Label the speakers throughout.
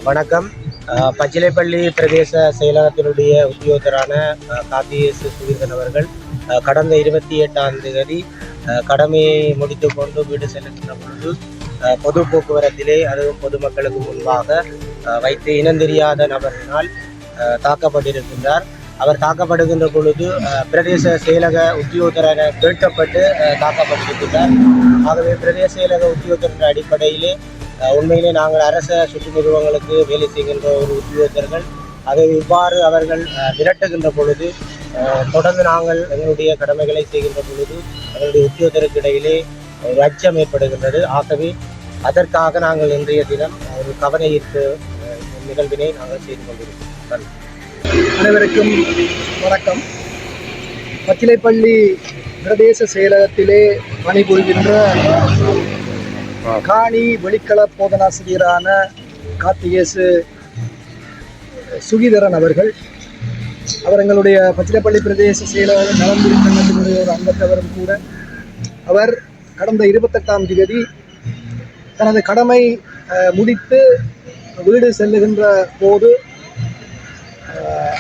Speaker 1: வணக்கம். பச்சிலைப்பள்ளி பிரதேச செயலகத்தினுடைய உத்தியோகத்தரான கார்த்திகேசு சுகீர்தன் அவர்கள் கடந்த 28ஆம் தேதி கடமையை முடித்து கொண்டு வீடு செல்லுகின்ற பொழுது பொது போக்குவரத்திலே அதுவும் பொதுமக்களுக்கு முன்பாக வைத்து இனந்தெரியாத நபரினால் தாக்கப்பட்டிருக்கின்றார். அவர் தாக்கப்படுகின்ற பொழுது பிரதேச செயலக உத்தியோகத்தரான கேட்கப்பட்டு தாக்கப்பட்டிருக்கின்றார். ஆகவே பிரதேச செயலக உத்தியோகத்தரின் அடிப்படையிலே உண்மையிலே நாங்கள் அரச சுற்று நிறுவனங்களுக்கு வேலை செய்கின்ற ஒரு உத்தியோகத்தர்கள் அதை இவ்வாறு அவர்கள் விரட்டுகின்ற பொழுது தொடர்ந்து நாங்கள் எங்களுடைய கடமைகளை செய்கின்ற பொழுது எங்களுடைய உத்தியோகத்தருக்கு இடையிலே ஒரு அச்சம் ஏற்படுகின்றது. ஆகவே அதற்காக நாங்கள் இன்றைய தினம் ஒரு கவன ஈர்ப்பு நிகழ்வினை நாங்கள் செய்து கொண்டிருக்கிறோம்.
Speaker 2: அனைவருக்கும் வணக்கம். பச்சிலைப்பள்ளி பிரதேச செயலகத்திலே பணிபுரிகின்ற காணி வெளிக்கள போதனாசிரியரான கார்த்திகேசு சுகீதரன் அவர்கள் எங்களுடைய பச்சிலைப்பள்ளி பிரதேச செயலக நலன்புரி சங்கத்தினுடைய ஒரு அங்கத்தவரும் கூட. அவர் கடந்த 28ஆம் தேதி தனது கடமை முடித்து வீடு செல்லுகின்ற போது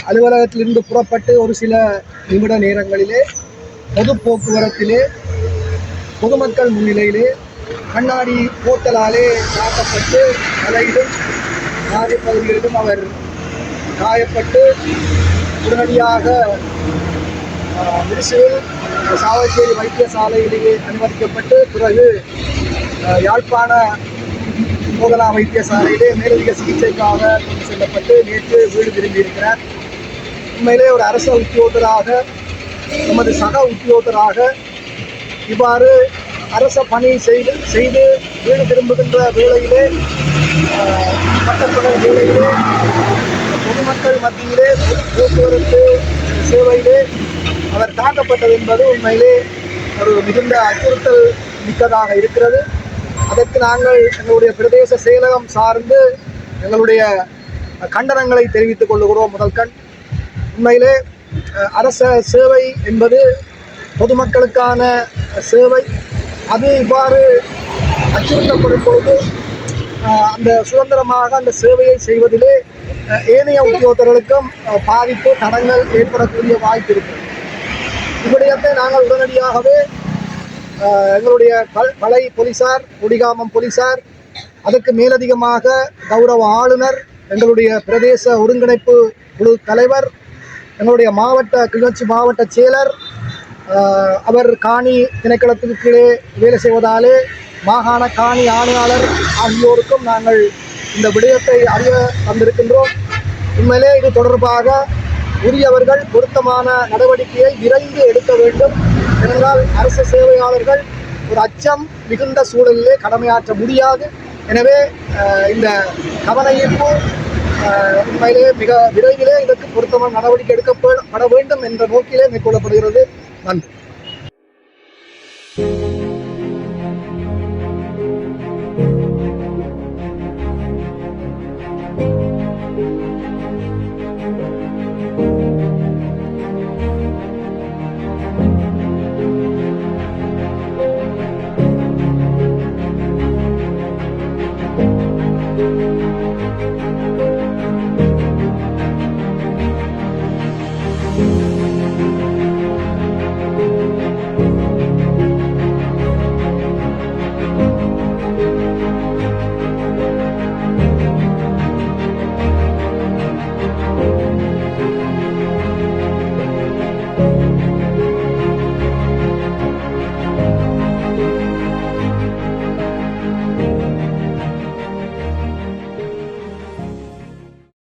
Speaker 2: அலுவலகத்திலிருந்து புறப்பட்டு ஒரு சில நிமிட நேரங்களிலே பொது போக்குவரத்திலே பொதுமக்கள் முன்னிலையிலே கண்ணாடி போத்தலாலே தாக்கப்பட்டு தலையிலும் நாடி பகுதிகளிலும் அவர் காயப்பட்டு உடனடியாக மிரிசுவில் சாவச்சேரி வைத்தியசாலையிலேயே அனுமதிக்கப்பட்டு பிறகு யாழ்ப்பாண போதனா வைத்தியசாலையிலே மேலதிக சிகிச்சைக்காக கொண்டு செல்லப்பட்டு நேற்று வீடு திரும்பியிருக்கிறார். உண்மையிலே ஒரு அரச உத்தியோகத்தராக நமது சக உத்தியோகத்தராக இவ்வாறு அரச பணி செய்து வீடு திரும்புகின்ற வேளையிலே கட்டப்பட வேளையிலே பொதுமக்கள் மத்தியிலே போக்குவரத்து சேவையிலே அவர் தாக்கப்பட்டது என்பது உண்மையிலே ஒரு மிகுந்த அச்சுறுத்தல் மிக்கதாக இருக்கிறது. அதற்கு நாங்கள் எங்களுடைய பிரதேச செயலகம் சார்ந்து எங்களுடைய கண்டனங்களை தெரிவித்துக் கொள்ளுகிறோம். முதல் கண் உண்மையிலே அரச சேவை என்பது பொதுமக்களுக்கான சேவை. அது இவ்வாறு அச்சுறுத்தப்படும் பொழுது அந்த சுதந்திரமாக அந்த சேவையை செய்வதிலே ஏனைய உத்தியோகத்தர்களுக்கும் பாதிப்பு தடங்கள் ஏற்படக்கூடிய வாய்ப்பு இருக்கிறது. இவ்விடயத்தை நாங்கள் உடனடியாகவே எங்களுடைய பளை போலீசார், கொடிகாமம் போலீசார், அதற்கு மேலதிகமாக கௌரவ ஆளுநர், எங்களுடைய பிரதேச ஒருங்கிணைப்பு குழு தலைவர், எங்களுடைய கிளிநொச்சி மாவட்ட செயலர், அவர் காணி திணைக்களத்துக்கு கீழே வேலை செய்வதாலே மாகாண காணி ஆணையாளர் ஆகியோருக்கும் நாங்கள் இந்த விடயத்தை அறிய தந்திருக்கின்றோம். உண்மையிலே இது தொடர்பாக உரியவர்கள் பொருத்தமான நடவடிக்கையை விரைந்து எடுக்க வேண்டும். ஏனென்றால் அரசு சேவையாளர்கள் ஒரு அச்சம் மிகுந்த சூழலிலே கடமையாற்ற முடியாது. எனவே இந்த கவன ஈர்ப்பு உண்மையிலே மிக விரைவிலே இதற்கு பொருத்தமான நடவடிக்கை எடுக்கப்பட வேண்டும் என்ற நோக்கிலே மேற்கொள்ளப்படுகிறது. நன்றி.